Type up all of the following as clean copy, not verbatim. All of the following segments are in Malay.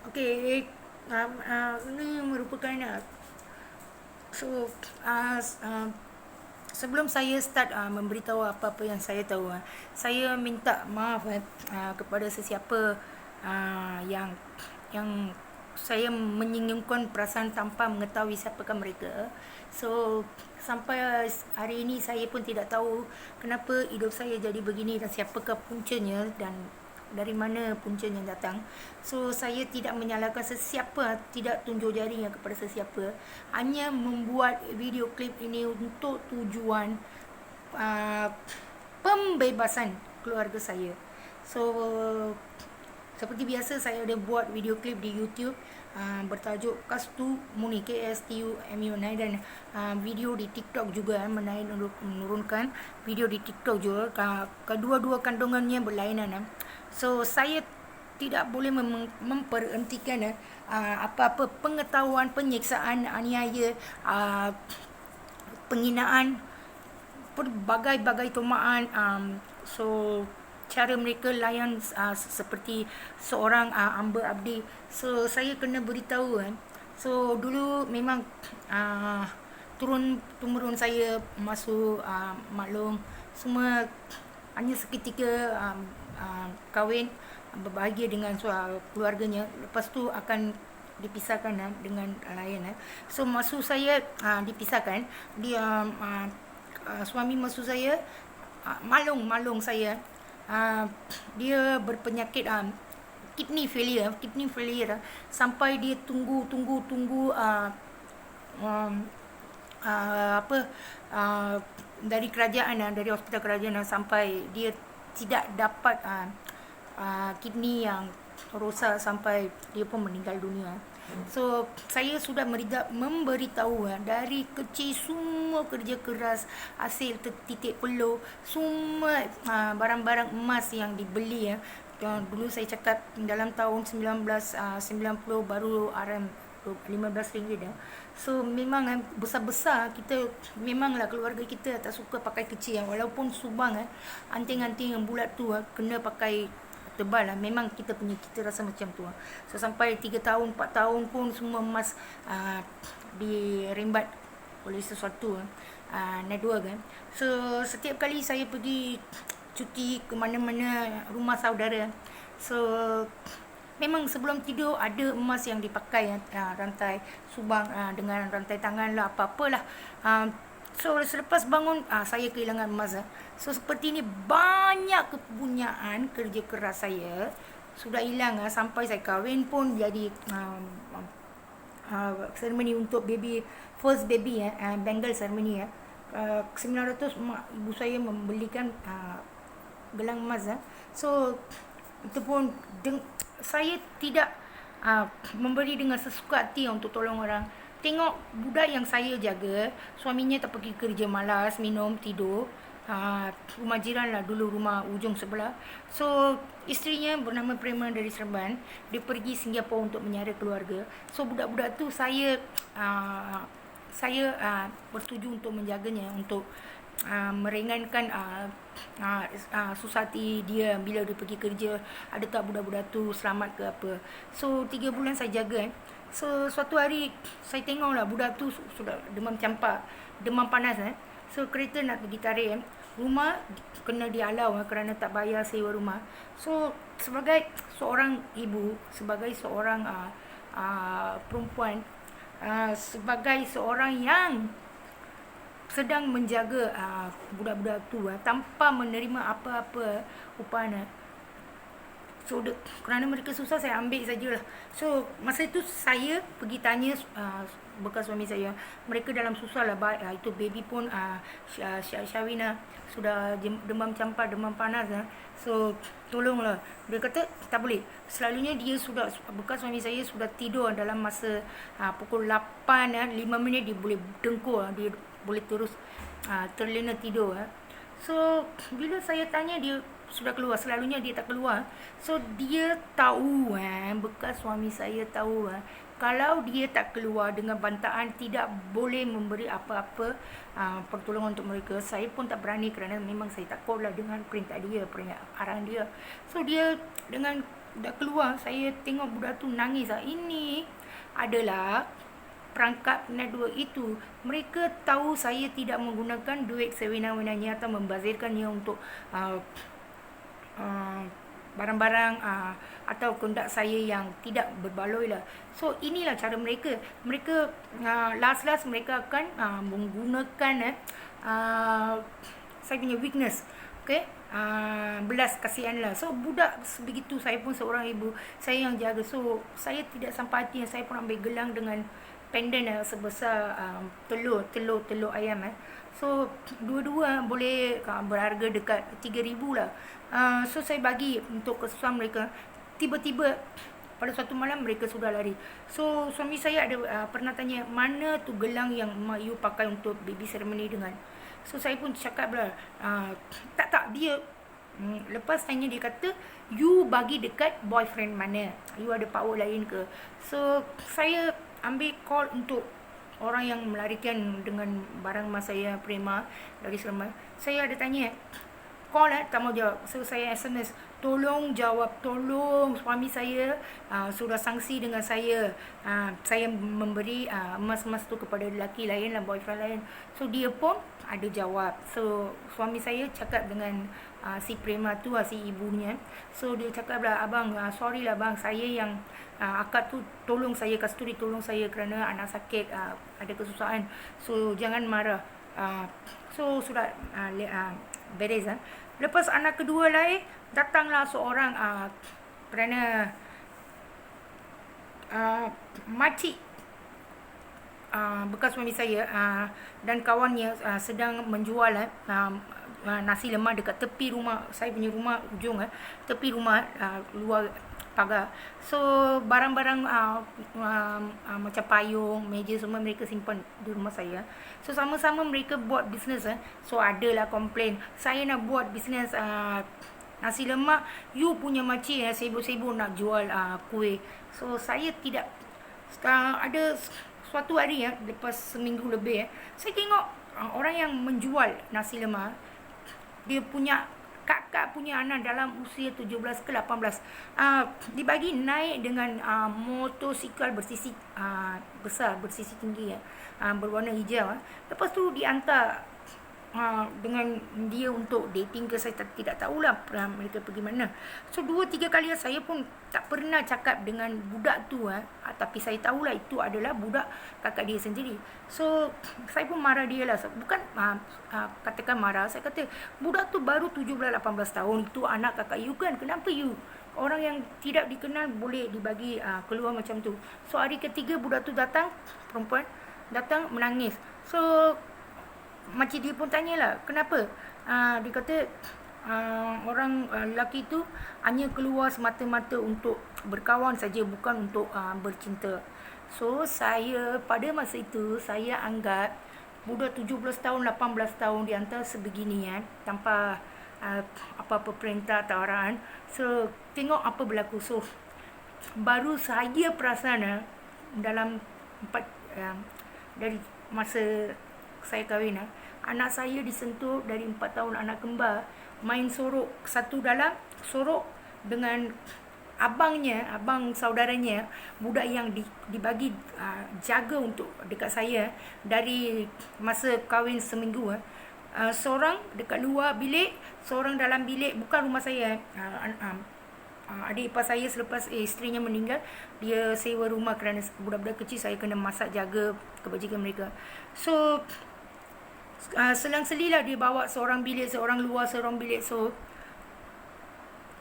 Okey, ini merupakan so uh, s- uh, sebelum saya start memberitahu apa-apa yang saya tahu, saya minta maaf kepada sesiapa yang saya menyinggungkan perasaan tanpa mengetahui siapakah mereka. So sampai hari ini saya pun tidak tahu kenapa hidup saya jadi begini dan siapakah puncanya dan dari mana puncanya datang. So saya tidak menyalahkan sesiapa, tidak tunjuk jari kepada sesiapa, hanya membuat video klip ini untuk tujuan uh, pembebasan keluarga saya. So seperti biasa saya ada buat video klip di YouTube bertajuk Kastu Muni, KSTUMUNI, dan video di TikTok juga, menaik untuk menurunkan video di TikTok juga. Kedua-dua kandungannya berlainan. So saya tidak boleh memperhentikan apa-apa pengetahuan, penyiksaan, aniaya, penghinaan, berbagai-bagai tomaan. So cara mereka layan seperti seorang Amber Abdi. So saya kena beritahu So dulu memang turun temurun saya masuk maklum semua hanya seketika kahwin, berbahagia dengan keluarganya, lepas tu akan dipisahkan dengan lain. So maksud saya dipisahkan, dia suami maksud saya, malung saya, uh, dia berpenyakit kidney failure sampai dia tunggu um, apa dari kerajaan, dari hospital kerajaan, sampai dia tidak dapat kidney yang rosak sampai dia pun meninggal dunia. So saya sudah memberitahu dari kecil semua kerja keras, hasil titik peluh, semua barang-barang emas yang dibeli dulu saya cakap dalam tahun 1990 baru RM RM15 So memang besar-besar kita, memanglah keluarga kita tak suka pakai kecil walaupun subang anting-anting yang bulat tu kena pakai tebal memang kita punya, kita rasa macam tu So sampai 3 tahun 4 tahun pun semua emas dirembat oleh sesuatu network So setiap kali saya pergi cuti ke mana-mana rumah saudara, so memang sebelum tidur ada emas yang dipakai, rantai subang dengan rantai tangan lah, apa-apalah. So selepas bangun saya kehilangan emas. So seperti ini banyak kepunyaan kerja keras saya sudah hilang sampai saya kahwin pun jadi seremoni untuk baby, first baby bangle ceremony 900 mak ibu saya membelikan gelang emas. So itu pun saya tidak memberi dengan sesuka hati untuk tolong orang. Tengok budak yang saya jaga, suaminya tak pergi kerja, malas, minum, tidur. Rumah jiran lah dulu, rumah ujung sebelah. So isterinya bernama Prema dari Seremban, dia pergi Singapura untuk menyara keluarga. So budak-budak tu saya bersetuju untuk menjaganya, untuk meringankan susah hati dia bila dia pergi kerja. Ada tak budak-budak tu selamat ke apa. So 3 bulan saya jaga. So suatu hari saya tengoklah budak tu sudah demam campak, demam panas. So kereta nak pergi tarik rumah kena dihalau kerana tak bayar sewa rumah. So sebagai seorang ibu, sebagai seorang perempuan, sebagai seorang yang sedang menjaga budak-budak tu tanpa menerima apa-apa upah. So kerana mereka susah, saya ambil sajalah. So masa itu saya pergi tanya bekas suami saya, mereka dalam susah lah. Itu baby pun Syawina sudah demam campak, demam panas. So tolonglah. Dia kata tak boleh, selalunya dia sudah, bekas suami saya sudah tidur dalam masa pukul 8 5 minit dia boleh dengkur, dia boleh terus terlena tidur. So bila saya tanya, dia sudah keluar, selalunya dia tak keluar. So dia tahu, bekas suami saya tahu kalau dia tak keluar dengan bantahan, tidak boleh memberi apa-apa pertolongan untuk mereka. Saya pun tak berani kerana memang saya takutlah dengan perintah dia, arahan dia. So dia dengan dah keluar, saya tengok budak tu nangis lah. Ini adalah perangkap network itu. Mereka tahu saya tidak menggunakan duit sewenang-wenangnya atau membazirkannya untuk uh, uh, barang-barang atau kondak saya yang tidak berbaloi lah. So inilah cara mereka. Mereka last mereka akan menggunakan saya punya weakness. Okay, belas kasihan lah. So budak begitu, saya pun seorang ibu, saya yang jaga. So saya tidak sampai hati, saya pun ambil gelang dengan pendant sebesar telur ayam. So dua-dua boleh berharga dekat 3,000 lah. So saya bagi untuk kesusahan mereka. Tiba-tiba pada suatu malam mereka sudah lari. So suami saya ada pernah tanya, mana tu gelang yang mak you pakai untuk baby ceremony dengan. So saya pun cakap lah, tak dia. Lepas tanya, dia kata, you bagi dekat boyfriend mana, you ada power lain ke. So saya ambil call untuk orang yang melarikan dengan barang emas saya, Prima dari Seremban. Saya ada tanya, call tak mau jawab. So saya SMS, tolong jawab, tolong. Suami saya sudah sangsi dengan saya. Saya memberi emas-emas tu kepada lelaki lain lah, boyfriend lain. So dia pun ada jawab. So suami saya cakap dengan si Prema tu, si ibunya. So dia cakap lah, abang, sorry lah bang, saya yang akad tu, tolong saya, Kasturi tolong saya kerana anak sakit, ada kesusahan. So jangan marah. So sudah beres. Lepas anak kedua lahir, datanglah seorang kerana makcik bekas suami saya dan kawannya sedang menjual nasi lemak dekat tepi rumah saya punya rumah ujung, tepi rumah luar pagar. So barang-barang macam payung, meja semua mereka simpan di rumah saya. So sama-sama mereka buat bisnes. So adalah komplain, saya nak buat bisnes nasi lemak, you punya makcik sibuk-sibuk nak jual kuih. So saya tidak. Ada suatu hari lepas seminggu lebih saya tengok orang yang menjual nasi lemak, dia punya kakak punya anak dalam usia 17 ke 18, dibagi naik dengan motosikal bersisi besar, bersisi tinggi, berwarna hijau. Lepas tu dihantar dengan dia untuk dating ke, saya tidak tahulah mereka pergi mana. So 2-3 kali saya pun tak pernah cakap dengan budak tu, tapi saya tahulah itu adalah budak kakak dia sendiri. So saya pun marah dia lah. Bukan katakan marah, saya kata, budak tu baru 17-18 tahun, itu anak kakak you kan, kenapa you orang yang tidak dikenal boleh dibagi keluar macam tu. So hari ketiga budak tu datang, perempuan datang menangis. So makcik dia pun tanyalah, kenapa? Dia kata orang lelaki tu hanya keluar semata-mata untuk berkawan saja, bukan untuk bercinta. So saya pada masa itu saya anggap budak 17 tahun, 18 tahun dihantar sebegini tanpa apa-apa perintah atau arahan. So tengok apa berlaku. So baru saya perasan dalam dari masa saya kahwin, anak saya disentuh dari 4 tahun, anak kembar, main sorok, satu dalam sorok dengan abang saudaranya, budak yang dibagi jaga untuk dekat saya dari masa kahwin seminggu. Seorang dekat luar bilik, seorang dalam bilik, bukan rumah saya. Adik ipar saya selepas isterinya meninggal, dia sewa rumah kerana budak-budak kecil, saya kena masak, jaga kebajikan mereka. So selang-selilah dia bawa seorang bilik, seorang luar, seorang bilik. So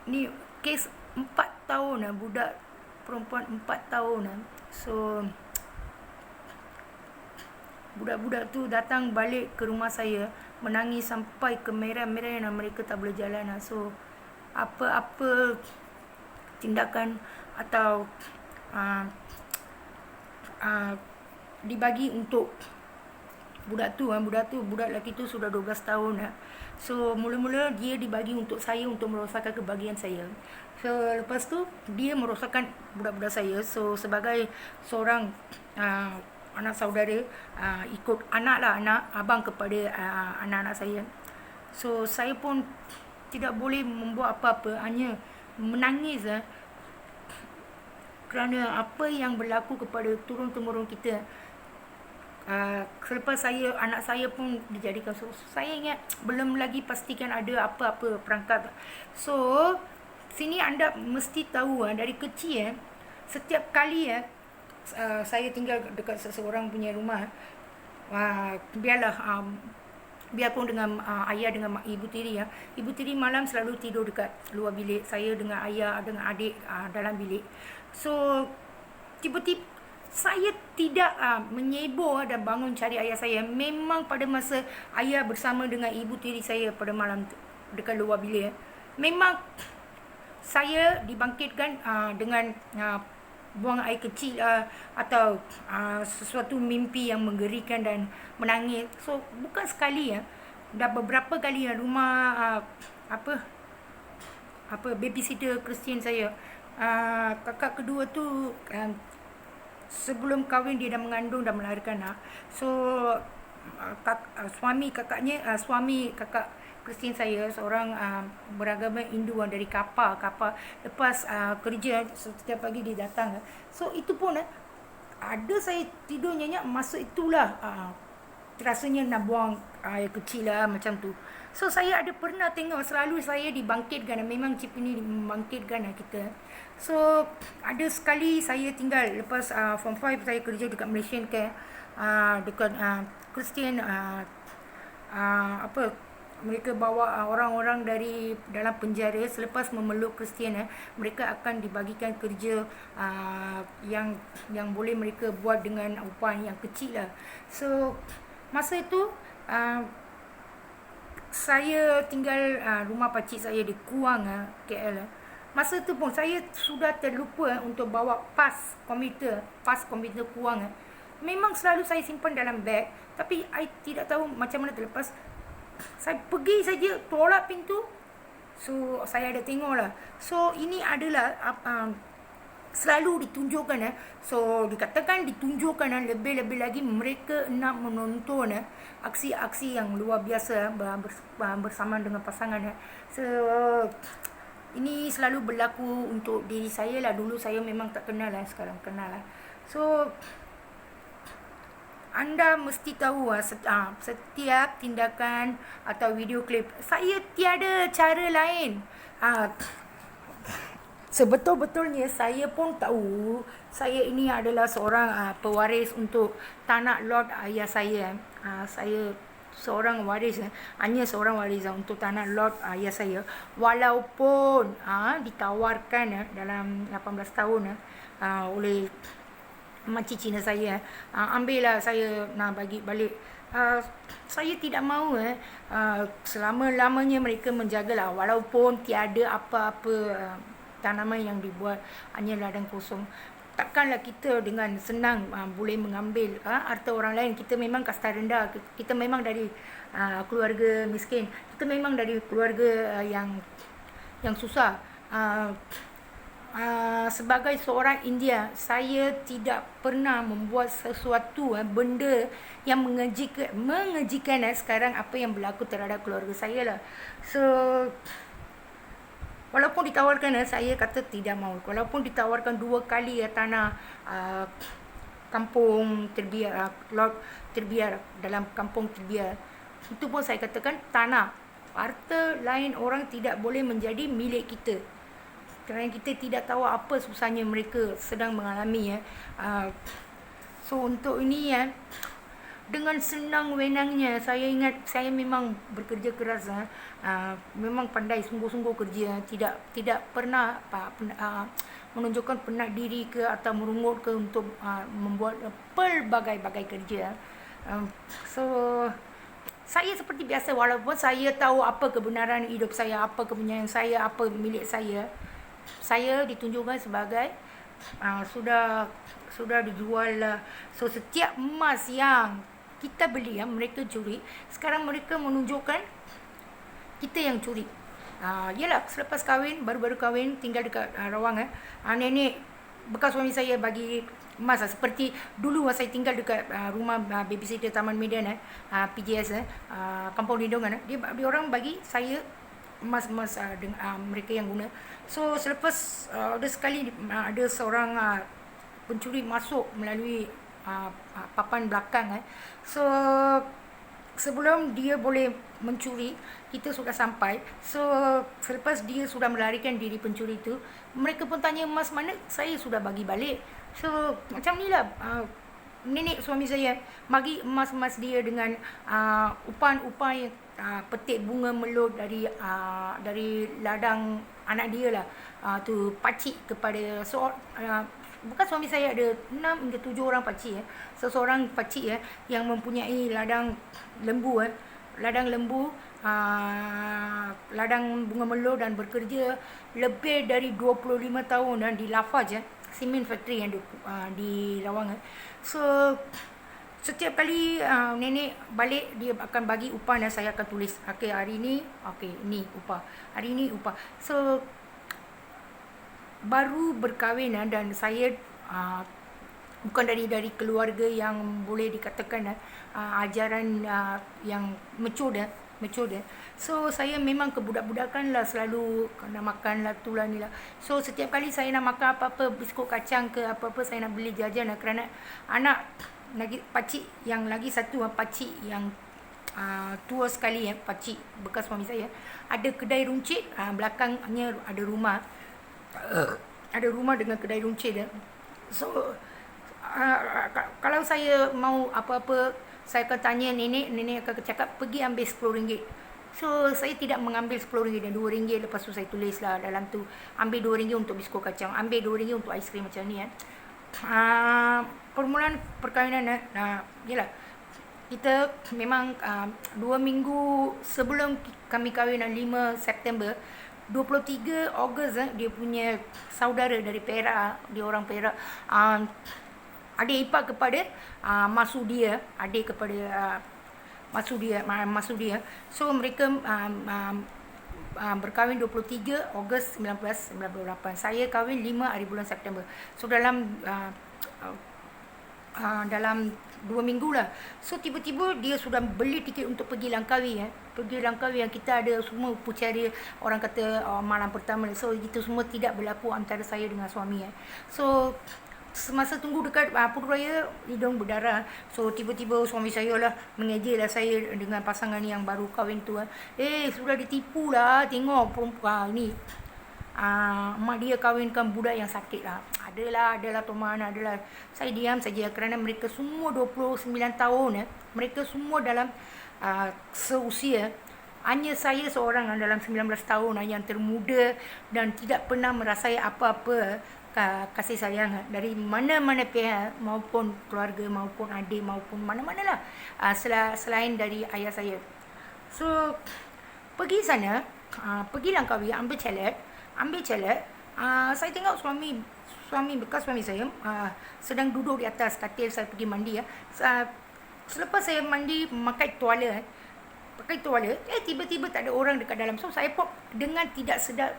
ni kes 4 tahun budak perempuan 4 tahun. So budak-budak tu datang balik ke rumah saya menangis sampai ke merah-merah, mereka tak boleh jalan. So apa-apa tindakan atau dibagi untuk budak lelaki tu sudah 12 tahun. So mula-mula dia dibagi untuk saya, untuk merosakkan kebahagiaan saya. So lepas tu dia merosakkan budak-budak saya. So sebagai seorang anak saudara, ikut anak abang kepada anak-anak saya. So saya pun tidak boleh membuat apa-apa, hanya menangis kerana apa yang berlaku kepada turun-temurun kita. Selepas anak saya pun dijadikan, so saya ingat belum lagi pastikan ada apa-apa perangkat. So sini anda mesti tahu dari kecil setiap kali saya tinggal dekat seseorang punya rumah, biarpun dengan ayah dengan ibu tiri ibu tiri malam selalu tidur dekat luar bilik, saya dengan ayah dengan adik dalam bilik. So tiba-tiba saya tidak menyebur dan bangun cari ayah saya. Memang pada masa ayah bersama dengan ibu tiri saya pada malam dekat luar bilik, memang saya dibangkitkan dengan buang air kecil atau sesuatu mimpi yang menggerikan dan menangis. So bukan sekali dah beberapa kali rumah babysitter Kristian saya, kakak kedua tu sebelum kahwin dia dah mengandung dan melahirkan. So suami kakak Kristian saya seorang beragama Hindu dari kapal lepas kerja setiap pagi dia datang. So itu pun ada saya tidur nyenyak, masa itulah rasanya nak buang air kecil macam tu. So saya ada pernah tengok, selalu saya dibangkitkan, memang chip ini membangkitkan kita. So ada sekali saya tinggal lepas form 5 saya kerja dekat Malaysian Care, dekat Kristian mereka bawa orang-orang dari dalam penjara selepas memeluk Kristian, mereka akan dibagikan kerja yang boleh mereka buat dengan upah yang kecil lah. So masa itu saya tinggal rumah pakcik saya di Kuang, KL. Masa tu pun saya sudah terlupa untuk bawa pas komputer Kuang. Memang selalu saya simpan dalam beg, tapi I tidak tahu macam mana terlepas. Saya pergi saja tolak pintu, so saya ada tengok lah. So ini adalah selalu ditunjukkan so dikatakan ditunjukkan lebih-lebih lagi mereka nak menonton aksi-aksi yang luar biasa bersama dengan pasangan. So ini selalu berlaku untuk diri saya lah. Dulu saya memang tak kenal lah, sekarang kenal lah. So anda mesti tahu setiap tindakan atau video klip, saya tiada cara lain. Sebetul-betulnya saya pun tahu saya ini adalah seorang pewaris untuk tanah lot ayah saya. Saya seorang waris, hanya seorang waris untuk tanah lot ayah saya. Walaupun ditawarkan dalam 18 tahun oleh makcik Cina saya, ambillah saya nak bagi balik. Saya tidak mahu selama-lamanya mereka menjagalah, walaupun tiada apa-apa tanaman yang dibuat, hanya ladang kosong. Takkanlah kita dengan senang boleh mengambil harta orang lain. Kita memang kasta rendah, kita memang dari keluarga miskin, kita memang dari keluarga yang susah. Sebagai seorang India, saya tidak pernah membuat sesuatu benda yang mengejikan sekarang apa yang berlaku terhadap keluarga saya lah. So walaupun ditawarkan, saya kata tidak mahu. Walaupun ditawarkan 2 kali tanah kampung terbiar, lot terbiar dalam kampung terbiar, itu pun saya katakan tanah, harta lain orang tidak boleh menjadi milik kita, kerana kita tidak tahu apa susahnya mereka sedang mengalami. So untuk ini dengan senang wenangnya, saya ingat saya memang bekerja keras, memang pandai sungguh-sungguh kerja, tidak pernah menunjukkan penat diri ke atau merungut ke untuk membuat pelbagai-bagai kerja. So saya seperti biasa, walaupun saya tahu apa kebenaran hidup saya, apa kepunyaan saya, apa milik saya ditunjukkan sebagai sudah dijual lah. So setiap emas yang kita beli mereka curi. Sekarang mereka menunjukkan kita yang curi. Yalah, selepas kahwin, baru-baru kahwin, tinggal dekat Rawang, nenek bekas suami saya bagi emas seperti dulu saya tinggal dekat rumah babysitter Taman Medan, PJS, Kampung Lindungan, dia orang bagi saya emas-emas mereka yang guna. So selepas ada sekali ada seorang pencuri masuk melalui papan belakang. So sebelum dia boleh mencuri, kita sudah sampai. So selepas dia sudah melarikan diri pencuri itu, mereka pun tanya emas mana, saya sudah bagi balik. So macam ni lah nenek suami saya bagi emas-emas dia dengan upan-upan petik bunga melut dari ladang anak dia lah, tu pakcik kepada bukan suami saya, ada 6 hingga 7 orang pakcik. Seseorang pakcik yang mempunyai ladang lembu, ladang bunga melut, dan bekerja lebih dari 25 tahun di Lafarge cement factory yang di Lawangan. So setiap kali nenek balik, dia akan bagi upah dan saya akan tulis, okey hari ni, okey ni upah, hari ni upah. So baru berkahwin dan saya bukan dari keluarga yang boleh dikatakan ajaran yang mature. So saya memang kebudak-budakan lah, selalu nak makan lah tu lah ni lah. So setiap kali saya nak makan apa-apa, biskut kacang ke apa-apa, saya nak beli jajan kerana anak lagi pakcik yang lagi satu, pakcik yang tua sekali, pakcik bekas suami saya, ada kedai runcit, belakangnya ada rumah, dengan kedai runcit. So kalau saya mau apa-apa, saya akan tanya nenek akan cakap pergi ambil RM10. So saya tidak mengambil RM10 dan RM2. Lepas tu saya tulis lah dalam tu, ambil RM2 untuk biskut kacang, ambil RM2 untuk aiskrim, macam ni permulaan perkahwinan. Yalah, kita memang 2 minggu sebelum kami kahwin, 5 September 23 Ogos dia punya saudara dari Perak, dia orang Perak, adik ipar kepada Masudia, adik kepada Masudia. So mereka berkahwin 23 Ogos 1998. Saya kahwin 5 hari bulan September. So dalam 2 minggu lah. So tiba-tiba dia sudah beli tiket untuk pergi Langkawi. Pergi Langkawi yang kita ada semua pucara, orang kata malam pertama. So itu semua tidak berlaku antara saya dengan suami. So semasa tunggu dekat Putrajaya, hidung berdarah. So tiba-tiba suami saya lah mengejek lah saya dengan pasangan yang baru kahwin tu. Sudah ditipu lah, tengok perempuan ni, mak dia kahwinkan budak yang sakit lah. Adalah Tuan, adalah. Saya diam saja kerana mereka semua 29 tahun. Mereka semua dalam seusia. Hanya saya seorang dalam 19 tahun yang termuda dan tidak pernah merasai apa-apa kasih sayang dari mana-mana pihak, maupun keluarga, maupun adik, maupun mana-mana lah, selain dari ayah saya. So pergi sana, pergi Langkawi, ambil celet. Saya tengok suami bekas suami saya sedang duduk di atas katil. Saya pergi mandi. Selepas saya mandi, pakai tuala, tiba-tiba tak ada orang dekat dalam. So saya pun dengan tidak sedar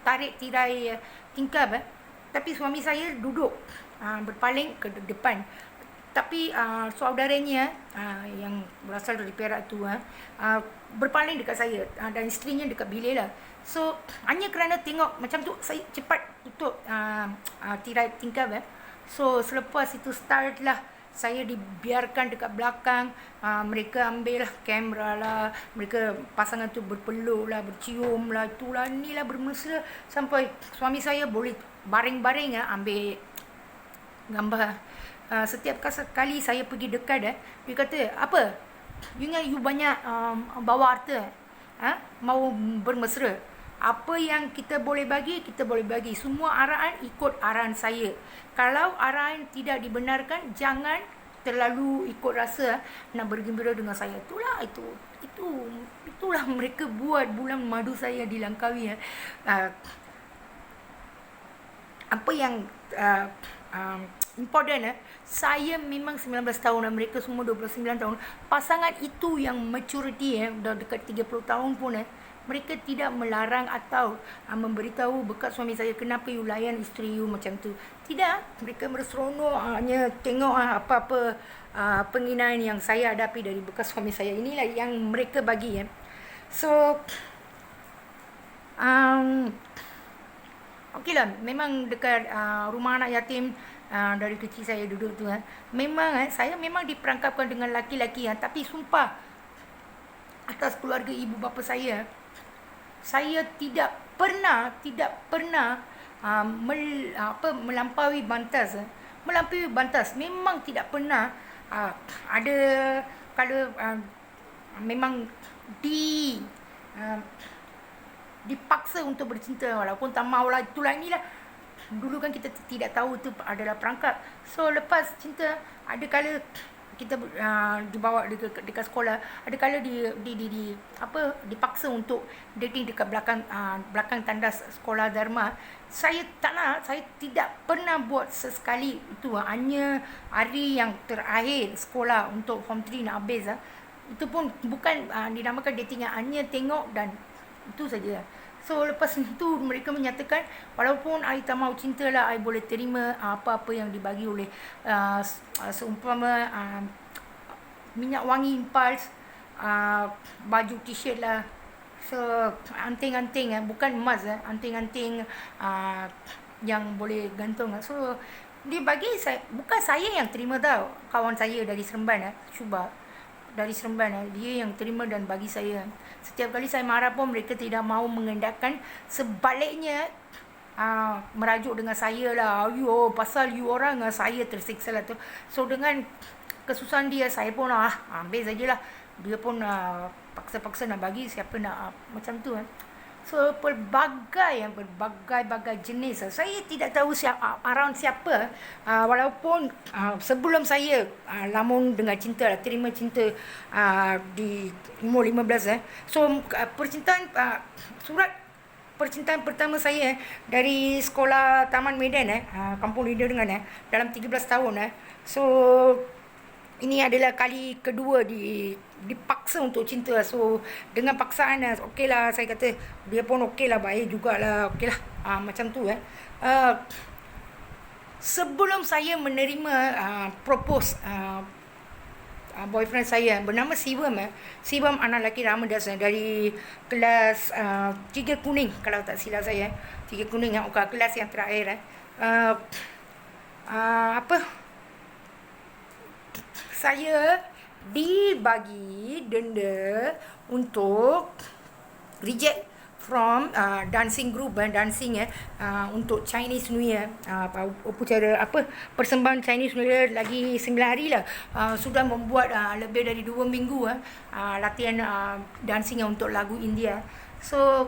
tarik tirai tingkap, tapi suami saya duduk berpaling ke depan. Tapi saudaranya yang berasal dari Perak tu berpaling dekat saya, dan isterinya dekat bilik lah. So hanya kerana tengok macam tu, saya cepat tutup tirai tingkap. So selepas itu start lah, saya dibiarkan dekat belakang. Mereka ambil lah kamera lah, mereka pasangan tu berpeluk lah, bercium lah, itulah ni lah, bermesra, sampai suami saya boleh baring-baring ambil gambar. Setiap kali saya pergi dekat dia kata, apa, you banyak bawa harta, mau bermesra, apa yang kita boleh bagi, kita boleh bagi. Semua arahan ikut arahan saya. Kalau arahan tidak dibenarkan, jangan terlalu ikut rasa nak bergembira dengan saya. Itulah mereka buat bulan madu saya di Langkawi. Apa yang important, saya memang 19 tahun dan mereka semua 29 tahun. Pasangan itu yang maturity, dah dekat 30 tahun pun mereka tidak melarang atau memberitahu bekas suami saya, kenapa you layan isteri you macam tu. Tidak, mereka berseronok hanya tengok apa-apa penghinaan yang saya hadapi dari bekas suami saya. Inilah yang mereka bagi. So Um, Okeylah, memang dekat rumah anak yatim dari kecil saya duduk tu memang saya memang diperangkapkan dengan laki-laki tapi sumpah atas keluarga ibu bapa saya tidak pernah melampaui batas. Melampaui batas memang tidak pernah. Ada kalau memang di uh, dipaksa untuk bercinta walaupun tak maulah, itulah inilah. Dulu kan kita tidak tahu itu adalah perangkap. So lepas cinta, ada kala kita dibawa dekat sekolah, ada kala dipaksa untuk dating dekat belakang tandas sekolah Dharma. Saya tidak pernah buat sesekali itu. Hanya hari yang terakhir sekolah untuk form 3 nak habis itu pun bukan dinamakan dating, hanya tengok dan itu saja. So lepas itu mereka menyatakan walaupun I tak mahu cinta lah, I boleh terima apa-apa yang dibagi oleh seumpama minyak wangi impuls, baju t-shirt lah. So anting-anting bukan emas anting-anting yang boleh gantung. So dia bagi saya, bukan saya yang terima tau, kawan saya dari Seremban Syuba dari Seremban dia yang terima dan bagi saya. Setiap kali saya marah pun mereka tidak mahu mengendakkan, sebaliknya merajuk dengan saya lah, yo pasal you orang saya tersiksa lah tu. So dengan kesusahan dia, saya pun ambil sajalah. Dia pun paksa-paksa nak bagi, siapa nak macam tu So berbagai jenis. Saya tidak tahu around siapa. Walaupun sebelum saya lamun dengan cinta, terima cinta di umur 15 So percintaan surat percintaan pertama saya dari sekolah Taman Medan Kampung Leader dengan dalam 13 tahun So ini adalah kali kedua dipaksa untuk cinta. So dengan paksaan okeylah, saya kata dia pun okeylah, baik jugalah, okeylah macam tu sebelum saya menerima propose boyfriend saya bernama Sivam anak lelaki Ramadas dari kelas 3 kuning kalau tak silap saya 3 kuning kelas yang terakhir saya dibagi denda untuk reject from dancing group dancing untuk Chinese New Year, upacara persembahan Chinese New Year lagi 9 hari lah. Sudah membuat lebih dari 2 minggu latihan dancing untuk lagu India. So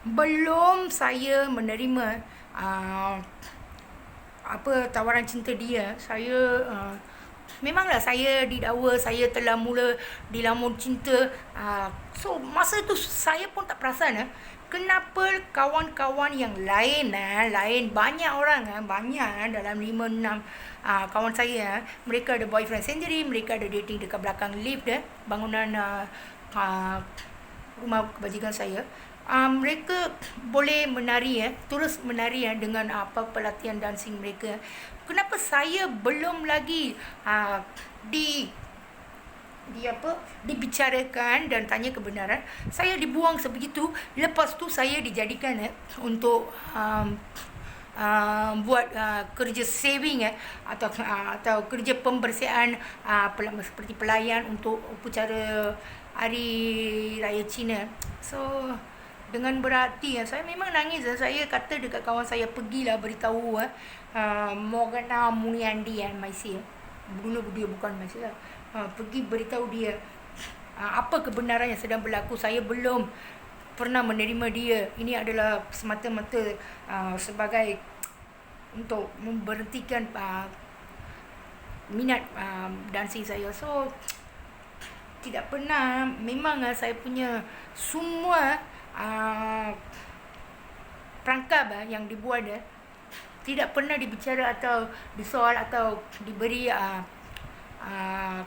belum saya menerima tawaran cinta dia, saya memanglah saya didakwa saya telah mula dilamun cinta. So masa tu saya pun tak perasan kenapa kawan-kawan yang lain banyak orang banyak dalam 5-6 kawan saya mereka ada boyfriend sendiri, mereka ada dating dekat belakang lift bangunan rumah kebajikan saya. Mereka boleh menari terus menari dengan pelatihan dancing mereka. Kenapa saya belum lagi dibicarakan dan tanya kebenaran? Saya dibuang sebegitu. Lepas tu saya dijadikan untuk buat kerja saving atau kerja pembersihan seperti pelayan untuk upacara Hari Raya Cina. So dengan berhati saya memang nangis. Saya kata dekat kawan saya, pergilah beritahu Morgana Muniandi Maisi. Dulu dia bukan Maisi lah. Pergi beritahu dia apa kebenaran yang sedang berlaku. Saya belum pernah menerima dia. Ini adalah semata-mata sebagai untuk memberhentikan minat dancing saya. So tidak pernah, memang saya punya semua perangkap yang dibuat tidak pernah dibicara atau disoal atau diberi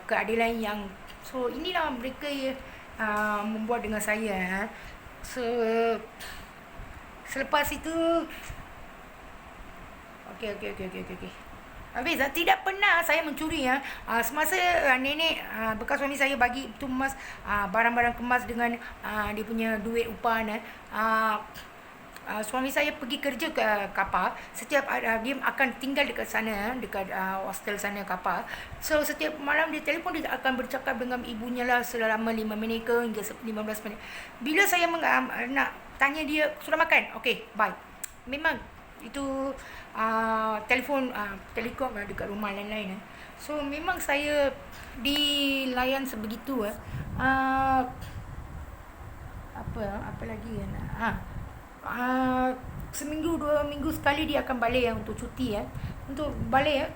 keadilan yang. So inilah mereka membuat dengan saya. So selepas itu okey. Habis tidak pernah saya mencuri ya. Semasa nenek bekas suami saya bagi tu emas, barang-barang kemas dengan dia punya duit upah suami saya pergi kerja ke kapal. Setiap dia akan tinggal dekat sana, dekat hostel sana kapal. So setiap malam dia telefon, dia akan bercakap dengan ibunya lah selama 5 minit ke hingga 15 minit. Bila saya nak tanya dia sudah makan, okey, bye. Memang itu telefon telekom dekat rumah lain-lain. So memang saya dilayan sebegitu. Apa lagi kan? Seminggu 2 minggu sekali dia akan balik untuk cuti untuk balik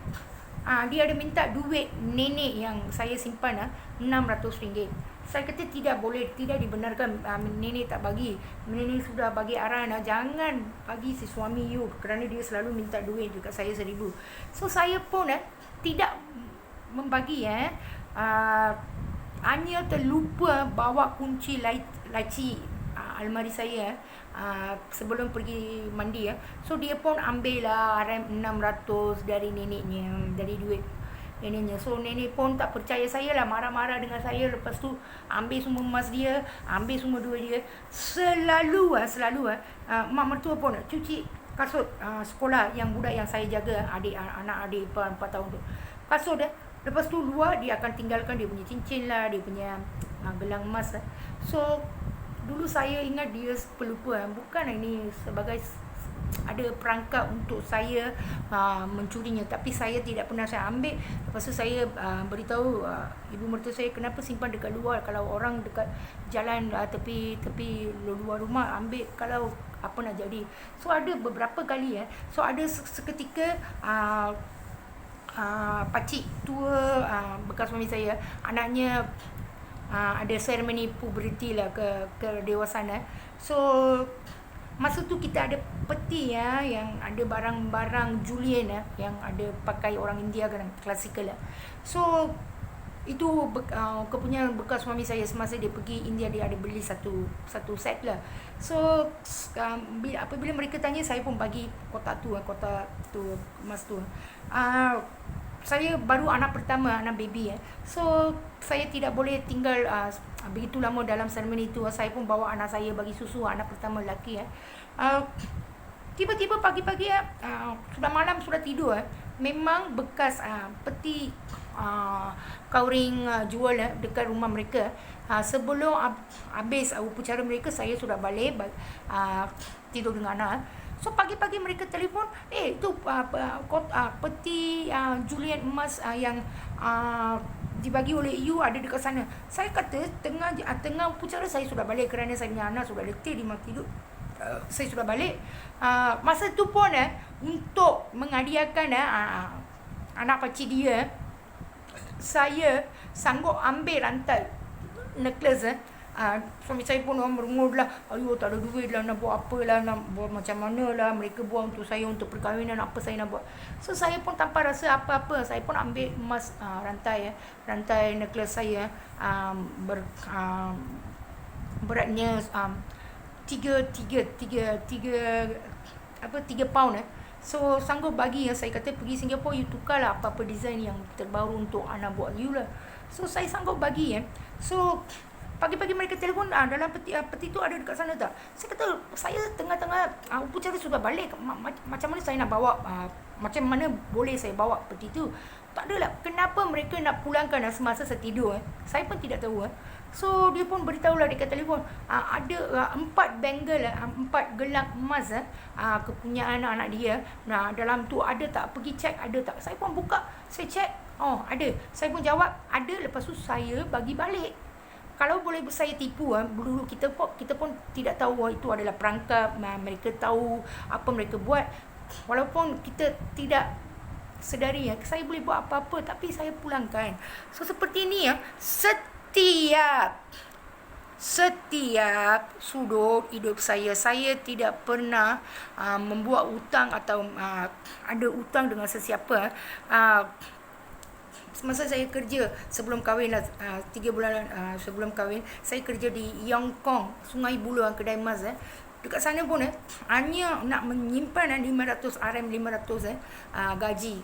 dia ada minta duit nenek yang saya simpan RM600. Saya kata tidak boleh, tidak dibenarkan. Nenek tak bagi. Nenek sudah bagi arahan jangan bagi si suami you, kerana dia selalu minta duit dekat saya 1,000. So saya pun tidak membagi. Hanya terlupa bawa kunci laci almari saya sebelum pergi mandi. So dia pun ambil lah RM600 dari neneknya, dari duit neneknya. So nenek pun tak percaya saya lah, marah-marah dengan saya. Lepas tu ambil semua emas dia, ambil semua duit dia. Selalu mak mertua pun cuci kasut sekolah yang budak yang saya jaga, anak adik 4 tahun tu. Kasut lepas tu luar dia akan tinggalkan dia punya cincin lah, dia punya gelang emas lah. So dulu saya ingat dia pelupa, bukan ini sebagai ada perangkap untuk saya mencurinya, tapi saya tidak pernah saya ambil. Lepas tu saya beritahu ibu mertua saya, kenapa simpan dekat luar, kalau orang dekat jalan tepi luar rumah ambil, kalau apa nak jadi. So ada beberapa kali so ada seketika pakcik tua bekas suami saya, anaknya ada seremoni puberti lah, ke dewasaan. So masa tu kita ada peti yang ada barang-barang Julian yang ada pakai orang India kan, klasikal lah. So itu kepunyaan bekas suami saya semasa dia pergi India, dia ada beli satu set lah. So apabila mereka tanya, saya pun bagi kotak tu emas tu. Saya baru anak pertama, anak baby so saya tidak boleh tinggal begitu lama dalam seremoni itu. Saya pun bawa anak saya bagi susu, anak pertama lelaki. Tiba-tiba pagi-pagi sudah malam, sudah tidur memang bekas peti kauring jual dekat rumah mereka. Sebelum habis upacara mereka, saya sudah balik tidur dengan anak. So pagi-pagi mereka telefon, itu peti Julian emas yang dibagi oleh you ada dekat sana. Saya kata tengah upacara saya sudah balik, kerana saya punya anak sudah letih di mak tidur. Saya sudah balik. Masa tu pun untuk menghadiahkan anak pakcik dia, saya sanggup ambil rantai necklace. Suami saya pun merungut lah, ayo tak ada duit lah, nak buat apa lah, nak buat macam mana lah. Mereka buat untuk saya, untuk perkahwinan, apa saya nak buat. So saya pun tanpa rasa apa-apa, saya pun ambil emas rantai necklace saya, beratnya 3 pound. So sanggup bagi. Saya kata pergi Singapura, you tukar lah apa-apa design yang terbaru untuk anak buat you lah. So saya sanggup bagi. So pagi-pagi mereka telefon, dalam peti tu ada dekat sana tak? Saya kata, saya tengah-tengah upacara sudah balik, macam mana saya nak bawa, macam mana boleh saya bawa peti tu? Tak adalah. Kenapa mereka nak pulangkan semasa saya tidur? Saya pun tidak tahu. So dia pun beritahu lah dekat telefon, ada 4 bangle, 4 gelang emas kepunyaan anak dia. Dalam tu ada tak? Pergi cek ada tak? Saya pun buka, saya cek, ada. Saya pun jawab ada. Lepas tu saya bagi balik. Kalau boleh saya tipu, dulu kita pun tidak tahu itu adalah perangkap. Mereka tahu apa mereka buat. Walaupun kita tidak sedari, saya boleh buat apa-apa, tapi saya pulangkan. So seperti ini setiap sudut hidup saya tidak pernah membuat hutang atau ada hutang dengan sesiapa. Masa saya kerja sebelum kahwin lah, 3 bulan sebelum kahwin, saya kerja di Yongkong, Sungai Buloh, kedai emas. dekat sana pun hanya nak menyimpan 500 RM 500 gaji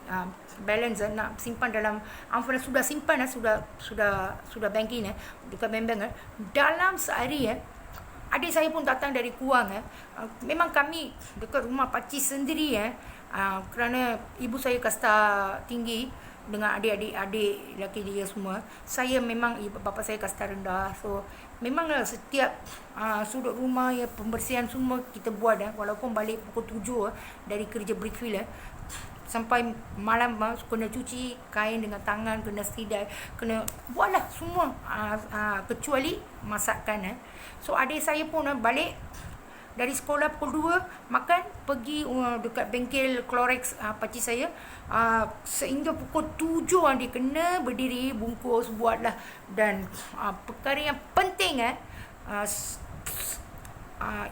balance nak simpan dalam ampunan, sudah simpan sudah banking dekat bank dalam sehari adik saya pun datang dari Kuang memang kami dekat rumah pakcik sendiri kerana ibu saya kasta tinggi dengan adik-adik lelaki dia semua. Saya memang bapa saya kasta rendah. So memanglah setiap sudut rumah pembersihan semua kita buat walaupun balik pukul 7 dari kerja brickfield sampai malam kena cuci kain dengan tangan, kena sidai, kena buatlah semua kecuali masakan So adik saya pun balik dari sekolah pukul 2 makan, pergi dekat bengkel Clorox pakcik saya sehingga pukul 7 dia kena berdiri bungkus buatlah. Dan perkara yang penting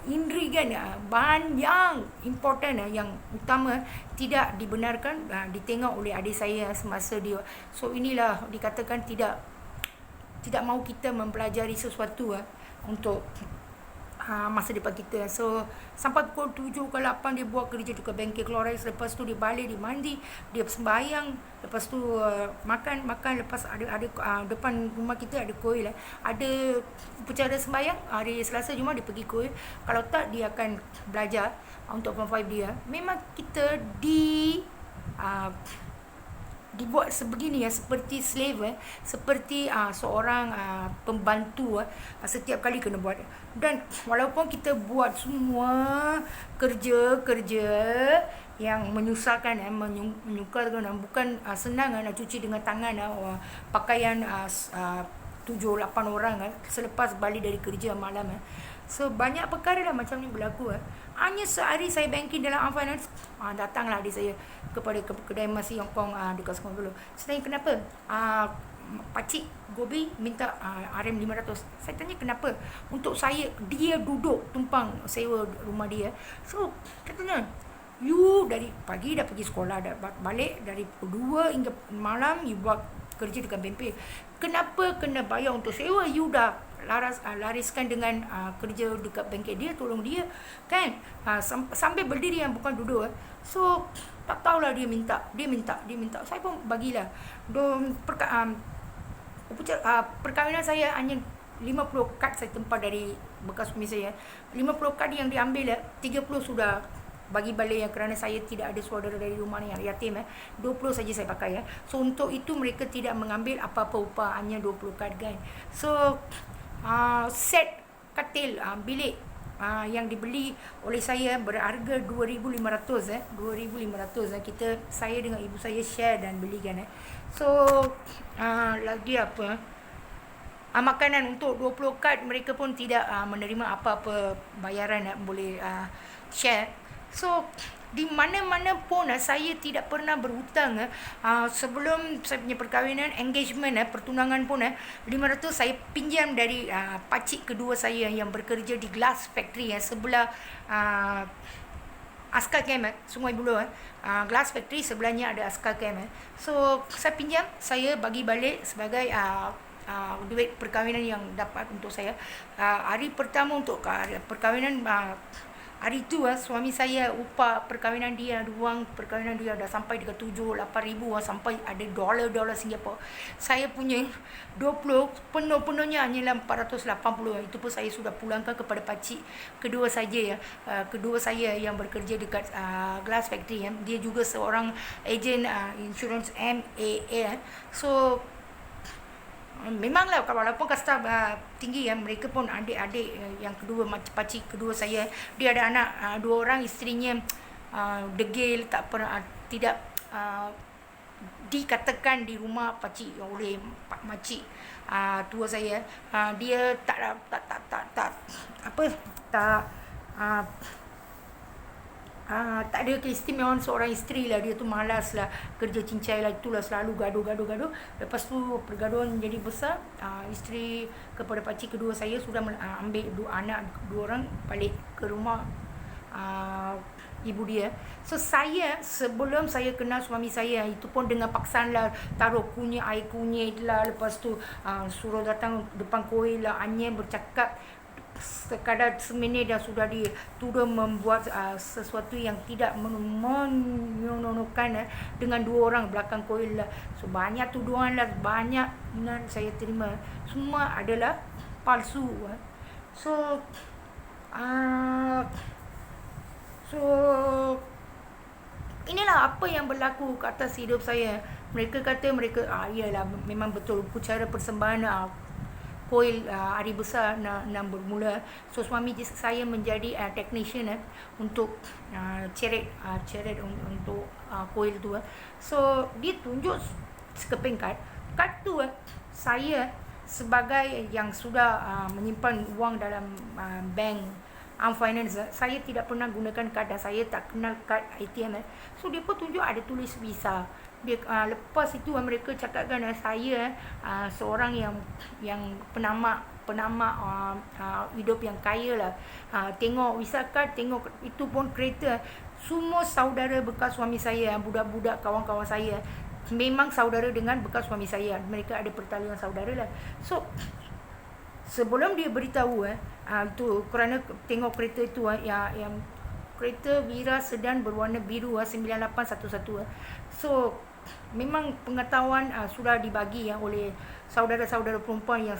ingredient bahan yang important yang utama tidak dibenarkan ditengok oleh adik saya semasa dia. So inilah dikatakan tidak mahu kita mempelajari sesuatu untuk masa depan kita. So sampai pukul 7 ke 8 dia buat kerja dekat bengkel Clorox. Lepas tu dia balik, dia mandi, dia sembahyang. Lepas tu makan. Lepas ada depan rumah kita ada koil ada upacara sembahyang. Hari Selasa Jumaat dia pergi koil. Kalau tak dia akan belajar untuk form 5 dia. Memang kita dibuat sebegini seperti slave seperti seorang pembantu setiap kali kena buat. Dan walaupun kita buat semua kerja yang menyusahkan menyukarkan bukan senang nak cuci dengan tangan pakaian 7-8 orang selepas balik dari kerja malam So banyak perkara lah macam ni berlaku Hanya sehari saya banking dalam finance datanglah adik saya kepada kedai Masi Hong Kong dekat Sekolah Bulu. Saya tanya kenapa? Pakcik Gobi minta RM500. Saya tanya kenapa? Untuk saya, dia duduk tumpang sewa rumah dia. So katanya, you dari pagi dah pergi sekolah, dah balik dari pukul 2 hingga malam you buat kerja dekat bengkel. Kenapa kena bayar untuk sewa? You dah lariskan dengan kerja dekat bengkel dia, tolong dia kan, sambil berdiri yang bukan duduk So tak tahulah dia minta. Saya pun bagilah. Perkahwinan saya hanya 50 kad saya tempah dari bekas suami saya. 50 kad yang diambil 30 sudah bagi balik kerana saya tidak ada saudara dari rumah yang yatim 20 saja saya pakai So untuk itu mereka tidak mengambil apa-apa upah, hanya 20 kad kan. So set katil bilik yang dibeli oleh saya berharga 2,500 saya dengan ibu saya share dan belikan So lagi apa makanan untuk 20 kad mereka pun tidak menerima apa-apa bayaran boleh share. So di mana-mana pun saya tidak pernah berhutang sebelum saya punya perkahwinan, engagement pertunangan pun 500 saya pinjam dari pakcik kedua saya yang bekerja di glass factory sebelah Askar Camp Sungai Buloh glass factory sebelahnya ada Askar Camp So saya pinjam, saya bagi balik sebagai duit perkahwinan yang dapat untuk saya. Hari pertama untuk perkahwinan hari itu suami saya upah perkahwinan dia, wang perkahwinan dia dah sampai dekat 7-8 ribu sampai ada dolar Singapura. Saya punya 20 penuh-penuhnya hanyalah 480. Itu pun saya sudah pulangkan kepada pakcik kedua saja kedua saya yang bekerja dekat glass factory Dia juga seorang ejen insurans MAA So memanglah walaupun kasta tinggi mereka pun adik-adik yang kedua pakcik kedua saya, dia ada anak 2 orang, isterinya degil, tak pernah tidak dikatakan di rumah pakcik oleh makcik tua saya dia tak ada keistimewaan seorang isteri lah. Dia tu malas lah kerja cincai lah, itulah selalu gaduh. Lepas tu pergaduhan jadi besar. Isteri kepada pakcik kedua saya sudah ambil 2 anak 2 orang balik ke rumah ibu dia. So saya sebelum saya kenal suami saya itu pun dengan paksaan lah, taruh air kunyit lah, lepas tu suruh datang depan koil lah, hanya bercakap sekadar seminit dah sudah dituduh membuat sesuatu yang tidak menyononokan dengan 2 orang belakang koil lah. So banyak tuduhan lah, banyak saya terima, semua adalah palsu. So so inilah apa yang berlaku ke atas hidup saya. Mereka kata iyalah memang betul cara persembahan koil hari besar nak bermula. So suami saya menjadi technician untuk ceret untuk koil tu. So dia tunjuk sekeping kad tu saya sebagai yang sudah menyimpan wang dalam bank finance, saya tidak pernah gunakan kad dan saya tak kenal kad ATM. So dia pun tunjuk ada tulis visa. Dia lepas itu mereka cakapkan saya seorang yang penama hidup yang kaya lah. Tengok visa kad, tengok itu pun kereta. Semua saudara bekas suami saya, budak-budak kawan-kawan saya, memang saudara dengan bekas suami saya. Mereka ada pertalian saudara lah. So sebelum dia beritahu tu kerana tengok kereta itu yang kereta Vira sedan berwarna biru 9811. So memang pengetahuan sudah dibagi oleh saudara-saudara perempuan yang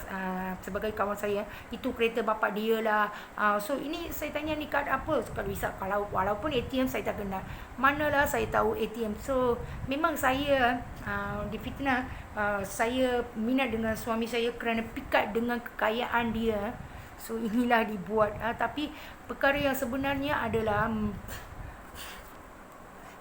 sebagai kawan saya, itu kereta bapa dia lah. So ini saya tanya ni kad apa? Kalau bisa, walaupun ATM saya tak kenal, manalah saya tahu ATM. So memang saya difitnah. Saya minat dengan suami saya kerana pikat dengan kekayaan dia. So inilah dibuat. Tapi perkara yang sebenarnya adalah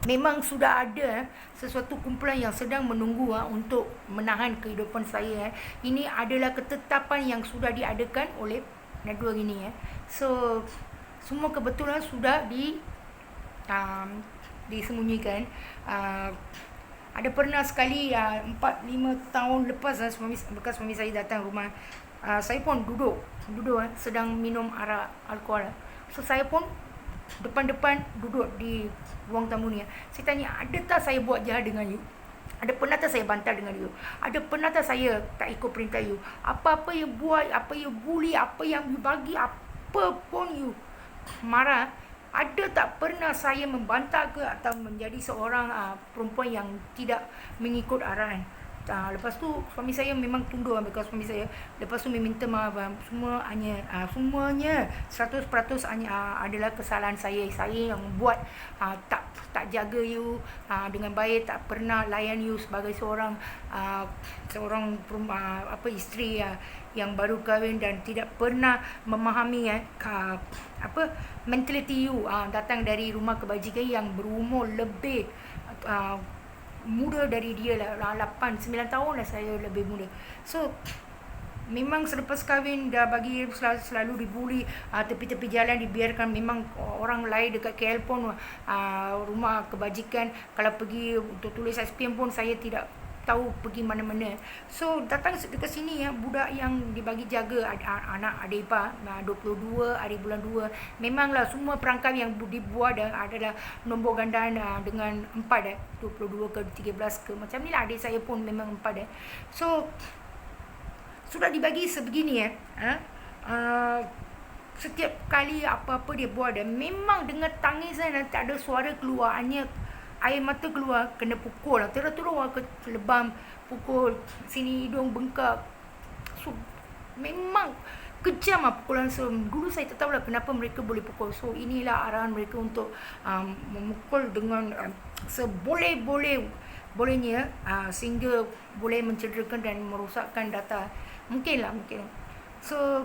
memang sudah ada sesuatu kumpulan yang sedang menunggu untuk menahan kehidupan saya. Ini adalah ketetapan yang sudah diadakan oleh network ini. So semua kebetulan sudah disembunyikan. Ada pernah sekali 4-5 tahun lepas bekas suami saya datang rumah, saya pun duduk sedang minum arak alkohol. So saya pun depan-depan duduk di ruang tamu ni. Saya tanya, ada tak saya buat jahat dengan you? Ada pernah tak saya bantal dengan you? Ada pernah tak saya tak ikut perintah you? Apa-apa you buat, apa you bully, apa yang you bagi, apa pun you marah, ada tak pernah saya membantah ke atau menjadi seorang perempuan yang tidak mengikut arahan? Lepas tu suami saya memang tunduk bekas suami saya. Lepas tu meminta maaf. Semuanya 100% adalah kesalahan saya. Saya yang buat tak jaga you dengan baik, tak pernah layan you sebagai seorang isteri yang baru kahwin dan tidak pernah memahami mentaliti you datang dari rumah kebajikan yang berumur lebih muda dari dia lah, 8-9 tahun lah saya lebih muda. So memang selepas kahwin dah bagi selalu dibuli, tepi-tepi jalan dibiarkan. Memang orang lain dekat KL pun rumah kebajikan, kalau pergi untuk tulis SPM pun saya tidak tahu pergi mana-mana. So datang dekat sini budak yang dibagi jaga anak adik ipar 22 hari bulan 2. Memanglah semua perangkap yang dibuat adalah nombor gandaan dengan 4 22 ke 13 ke macam ni lah. Adik saya pun memang 4 So sudah dibagi sebegini setiap kali apa-apa dia buat memang dengan tangisan dan tak ada suara keluar, hanya air mata keluar, kena pukul terus-terus ke lebam, pukul sini hidung bengkak. So memang kejam pukulan. So dulu saya tak tahulah kenapa mereka boleh pukul. So inilah arahan mereka untuk memukul dengan seboleh-bolehnya sehingga boleh mencederakan dan merosakkan data. Mungkin. So